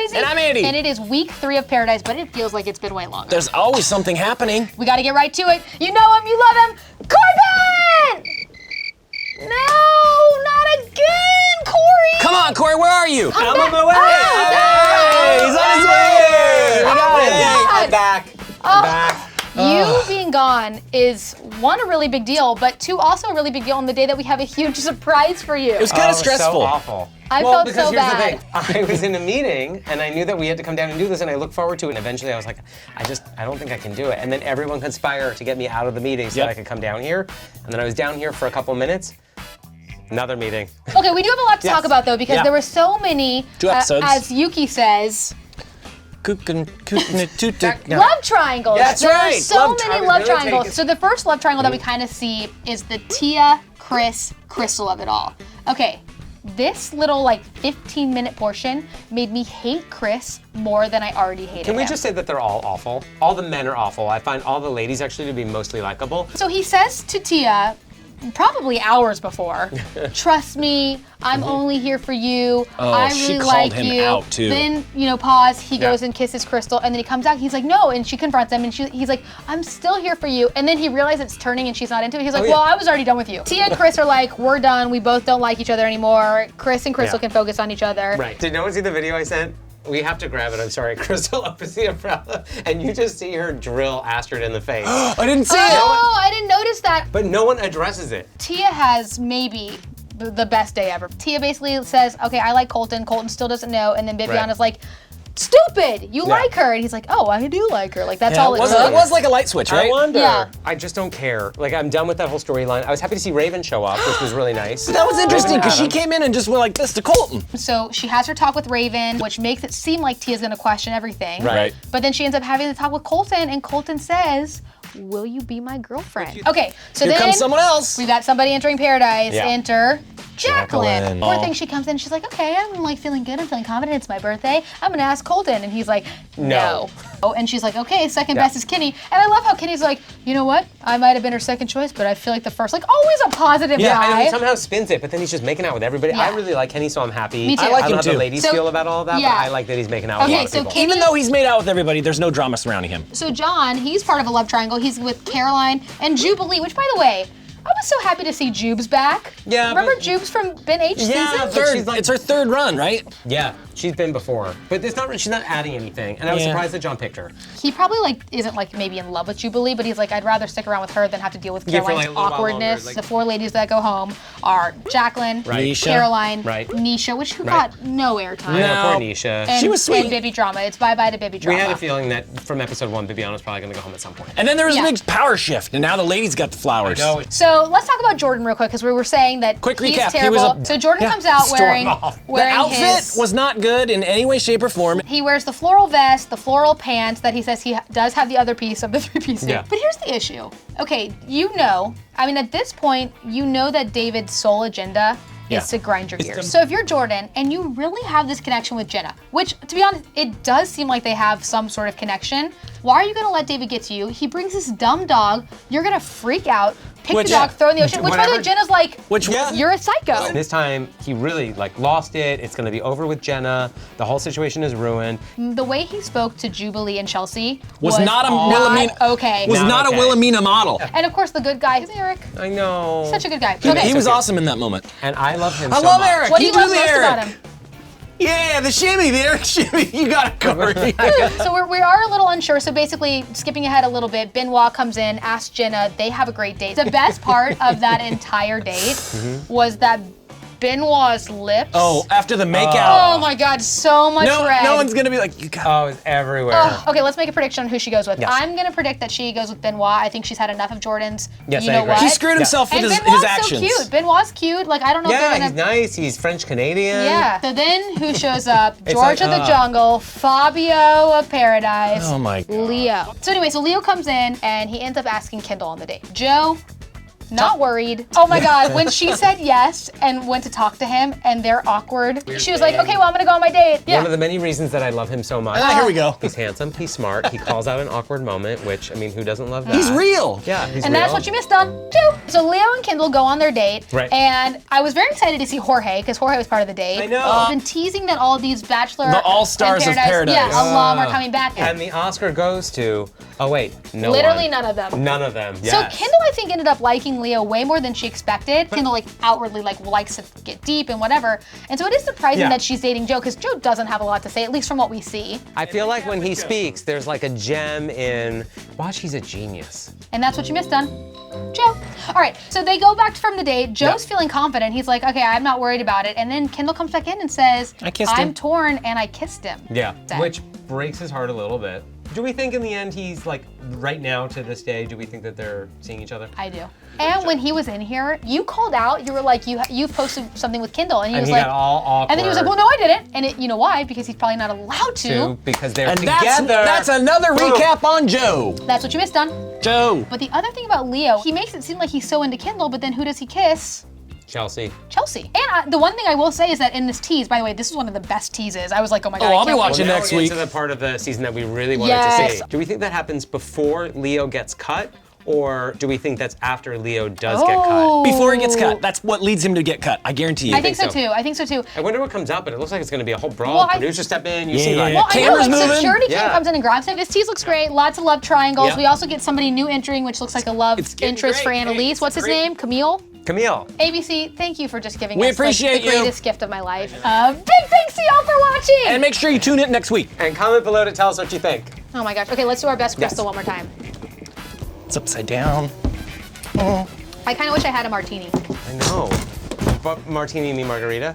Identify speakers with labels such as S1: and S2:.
S1: Daisy.
S2: And I'm Andy.
S1: And it is week 3 of Paradise, but it feels like it's been way longer.
S2: There's always something happening.
S1: We gotta get right to it. You know him, you love him, Corbin! No, not again, Corey!
S2: Come on, Corey, where are you?
S1: I'm
S3: on my way.
S2: Hey, he's on his way. We got it.
S1: God.
S3: I'm back. I'm back.
S1: You being gone is, 1, a really big deal, but 2, also a really big deal on the day that we have a huge surprise for you.
S2: It was kind of
S3: So
S2: stressful.
S3: awful.
S1: I
S3: well,
S1: felt
S3: because
S1: so
S3: here's
S1: bad.
S3: the thing. I was in a meeting and I knew that we had to come down and do this and I looked forward to it and eventually I was like, I don't think I can do it. And then everyone conspired to get me out of the meeting so that I could come down here. And then I was down here for a couple of minutes. Another meeting.
S1: Okay, we do have a lot to
S3: Yes.
S1: talk about though, because
S2: Yeah.
S1: there were so many,
S2: 2 episodes.
S1: as Yuki says,
S2: Love
S1: love triangles.
S3: That's
S1: there
S3: right.
S1: are so
S3: Love
S1: many
S3: tri-
S1: love
S3: really
S1: triangles.
S3: take it-
S1: So the first love triangle that we kind of see is the Tia, Chris, Crystal of it all. Okay, this little like 15-minute portion made me hate Chris more than I already hated
S3: Can we
S1: him.
S3: just say that they're all awful? All the men are awful. I find all the ladies actually to be mostly likable.
S1: So he says to Tia, probably hours before, trust me, I'm only here for you.
S2: Oh,
S1: I
S2: she
S1: really
S2: called
S1: like
S2: him
S1: you.
S2: out, too.
S1: Then, pause, he
S3: Yeah.
S1: goes and kisses Crystal, and then he comes out, he's like, no, and she confronts him, and he's like, I'm still here for you. And then he realizes it's turning and she's not into it. He's like,
S3: Oh, yeah.
S1: well, I was already done with you. Tia and Chris are like, we're done, we both don't like each other anymore. Chris and Crystal
S3: Yeah.
S1: can focus on each other.
S3: Right. Did no one see the video I sent? We have to grab it. I'm sorry. Crystal opens the umbrella and you just see her drill Astrid in the face.
S2: I didn't see
S1: Oh, I didn't notice that.
S3: But no one addresses it.
S1: Tia has maybe the best day ever. Tia basically says, okay, I like Colton. Colton still doesn't know. And then Bibiana's like, stupid, you like her. And he's like, oh, I do like her. Like, that's
S2: Yeah,
S1: all it
S2: it
S1: took.
S2: was like a light switch, right?
S3: I wonder.
S1: Yeah.
S3: I just don't care. Like, I'm done with that whole storyline. I was happy to see Raven show up, which was really nice.
S2: That was interesting
S3: Raven
S2: because she
S3: Adam.
S2: came in and just went like this to Colton.
S1: So she has her talk with Raven, which makes it seem like Tia's gonna question everything.
S3: Right.
S1: But then she ends up having the talk with Colton, and Colton says, will you be my girlfriend? Okay, so
S2: Here
S1: then
S2: comes someone else.
S1: we've got somebody entering Paradise.
S3: Yeah.
S1: Enter Jacqueline.
S2: Jacqueline.
S1: Poor
S2: Aw.
S1: thing, she comes in, she's like, okay, I'm like feeling good, I'm feeling confident, it's my birthday. I'm gonna ask Colton. And he's like, no. Oh, and she's like, okay, second
S3: Yeah.
S1: best is Kenny. And I love how Kenny's like, you know what? I might have been her second choice, but I feel like the first, like always a positive
S3: Yeah,
S1: guy.
S3: and he somehow spins it, but then he's just making out with everybody.
S1: Yeah.
S3: I really like Kenny, so I'm happy.
S1: Me too.
S3: I
S1: I
S3: like
S1: like
S3: him
S2: him
S3: how
S2: too.
S3: the ladies
S1: So-
S3: feel about all of that,
S1: yeah.
S3: but I like that he's making out with a
S1: Okay,
S3: lot of
S1: so
S3: people.
S1: Kenny-
S2: Even though he's made out with everybody, there's no drama surrounding him.
S1: So John, he's part of a love triangle. He's with Caroline and Jubilee, which by the way, I was so happy to see Jubes back.
S3: Yeah,
S1: Remember
S3: but-
S1: Jubes from Ben H
S3: Yeah,
S1: season?
S3: but
S2: Third,
S3: she's like-
S2: it's her 3rd run, right?
S3: Yeah, she's been before, but it's not. She's not adding anything, and I was
S2: Yeah.
S3: surprised that John picked her.
S1: He probably like isn't like maybe in love with Jubilee, but he's like, I'd rather stick around with her than have to deal with
S3: Yeah, for,
S1: Caroline's
S3: like, a little while
S1: awkwardness.
S3: longer, like-
S1: The 4 ladies that go home are Jacqueline,
S3: Right.
S2: Nisha.
S1: Caroline,
S3: Right.
S1: Nisha, which who
S3: Right.
S1: got no airtime.
S3: I know,
S2: No.
S3: poor Nisha.
S1: And,
S2: She was sweet.
S1: And Bibby Drama. It's bye-bye to Bibby
S3: We
S1: Drama.
S3: had a feeling that from episode 1, Bibiana's probably going to go home at some point.
S2: And then there was
S1: Yeah.
S2: a big power shift, and now the ladies got the flowers.
S1: So let's talk about Jordan real quick, because we were saying that
S2: Quick
S1: he's
S2: recap, he
S1: terrible.
S2: was a-
S1: So Jordan
S2: yeah,
S1: comes out
S3: storm
S1: wearing,
S3: off.
S2: The
S1: wearing
S2: outfit
S1: his,
S2: was not good in any way, shape, or form.
S1: he wears the floral vest, the floral pants that he says he does have the other piece of the 3-piece suit.
S3: Yeah.
S1: But here's the issue. Okay, at this point, you know that David's sole agenda
S2: Yeah.
S1: is to grind your gears. So if you're Jordan and you really have this connection with Jenna, which to be honest, it does seem like they have some sort of connection, why are you gonna let David get to you? He brings this dumb dog, you're gonna freak out, pick
S2: Which-
S1: the dog, throw it in the ocean, which by the way,
S3: Whatever-
S1: Jenna's like,
S2: Which
S1: you're a psycho.
S3: This time, he really lost it. It's going to be over with Jenna. The whole situation is ruined.
S1: The way he spoke to Jubilee and Chelsea
S2: Was not a
S1: not
S2: Wilhelmina-
S1: okay.
S2: was
S3: Not
S2: not
S3: okay.
S2: a Wilhelmina model.
S1: And of course, the good guy is Eric.
S3: I know.
S1: Such a good guy.
S2: He
S1: Okay,
S2: was
S3: okay.
S2: awesome in that moment.
S3: And I love him
S2: I
S3: so
S2: love
S3: much.
S2: Eric.
S1: what do
S2: He
S1: you love
S2: drew the
S1: most
S2: Eric.
S1: about him?
S2: Yeah, the shimmy, the Eric shimmy. You got it, Corey.
S1: So we are a little unsure. So basically, skipping ahead a little bit, Benoit comes in, asks Jenna. They have a great date. The best part of that entire date was that Benoit's lips.
S2: Oh, after the makeout.
S1: Oh my God, so much red.
S2: no one's gonna be like, you got.
S3: Oh, it's everywhere.
S1: Ugh. Okay, let's make a prediction on who she goes with.
S3: Yes.
S1: I'm gonna predict that she goes with Benoit. I think she's had enough of Jordan's.
S3: Yes,
S1: you
S3: I
S1: know
S3: agree.
S1: what?
S2: He screwed himself with
S1: And
S2: his
S1: Benoit's
S2: actions.
S1: so cute. Benoit's cute. Like I don't know if
S3: Yeah,
S1: they're
S3: he's
S1: gonna.
S3: nice. He's French Canadian.
S1: Yeah. So then who shows up?
S3: It's
S1: George
S3: like,
S1: of the Jungle, Fabio of Paradise.
S2: Oh my God.
S1: Leo. So anyway, so Leo comes in and he ends up asking Kendall on the date. Joe, not worried. Oh my God, when she said yes and went to talk to him and they're awkward, she was like, okay, well, I'm gonna go on my date. Yeah.
S3: One of the many reasons that I love him so much.
S2: Here we go.
S3: He's handsome, he's smart, he calls out an awkward moment, which, I mean, who doesn't love that?
S2: He's real.
S3: Yeah, he's
S1: And
S3: real.
S1: that's what you missed on, too. So Leo and Kendall go on their date.
S3: Right.
S1: And I was very excited to see Jorge, because Jorge was part of the date.
S3: I know.
S1: I've been teasing that all these Bachelor
S2: The All-Stars
S1: and
S2: of Paradise.
S1: Yeah, alum are coming back.
S3: And the Oscar goes to, oh wait, no
S1: Literally
S3: one.
S1: none of them.
S3: None of them,
S1: So
S3: yes.
S1: Kendall, I think, ended up liking Leo way more than she expected. Kendall, like, outwardly, like, likes to get deep and whatever. And so it is surprising
S3: Yeah.
S1: that she's dating Joe, because Joe doesn't have a lot to say, at least from what we see.
S3: I feel like when he speaks, there's like a gem in, watch, he's a genius.
S1: And that's what you missed on Joe. All right, so they go back from the date. Joe's feeling confident. He's like, okay, I'm not worried about it. And then Kendall comes back in and says,
S2: I kissed
S1: I'm
S2: him.
S1: torn and I kissed him.
S3: Yeah,
S1: Sad.
S3: which breaks his heart a little bit. Do we think in the end he's like, right now to this day, do we think that they're seeing each other?
S1: I do. And when he was in here, you called out. You were like, you've posted something with Kendall, and he
S3: And
S1: was
S3: he
S1: like,
S3: got all awkward.
S1: and then he was like, well, no, I didn't. And you know why? Because he's probably not allowed to.
S3: Too, because they're
S2: And
S3: together.
S2: that's another recap on Joe.
S1: That's what you missed on.
S2: Joe.
S1: But the other thing about Leo, he makes it seem like he's so into Kendall, but then who does he kiss?
S3: Chelsea.
S1: Chelsea. And the one thing I will say is that in this tease, by the way, this is one of the best teases. I was like, oh my God, I
S2: I'll be
S1: can't wait.
S2: watching
S3: Now
S2: next
S3: we're
S2: week.
S3: into the part of the season that we really wanted to
S1: Yes.
S3: see. Do we think that happens before Leo gets cut, or do we think that's after Leo does get cut?
S2: Before he gets cut. That's what leads him to get cut. I guarantee you.
S1: I think so
S3: so.
S1: too. I think so too.
S3: I wonder what comes up, but it looks like it's going to be a whole brawl.
S1: Well, I-
S3: Producer step in. You see, like,
S1: Well, I know,
S2: Cameras
S1: like
S2: moving.
S1: security cam
S3: Yeah.
S1: comes in and grabs him. This tease looks great. Lots of love triangles.
S2: Yep.
S1: We also get somebody new entering, which looks like a love
S2: It's getting
S1: interest for
S2: great.
S1: Annalise.
S2: It's
S1: What's his
S2: great.
S1: name? Camille?
S3: Camille.
S1: ABC, thank you for just giving
S2: We
S1: us like,
S2: appreciate
S1: the
S2: you.
S1: greatest gift of my life. Big thanks to y'all for watching.
S2: And make sure you tune in next week.
S3: And comment below to tell us what you think.
S1: Oh my gosh. Okay, let's do our best crystal one more time.
S2: It's upside down.
S1: I kind of wish I had a martini.
S3: I know. But martini, me margarita.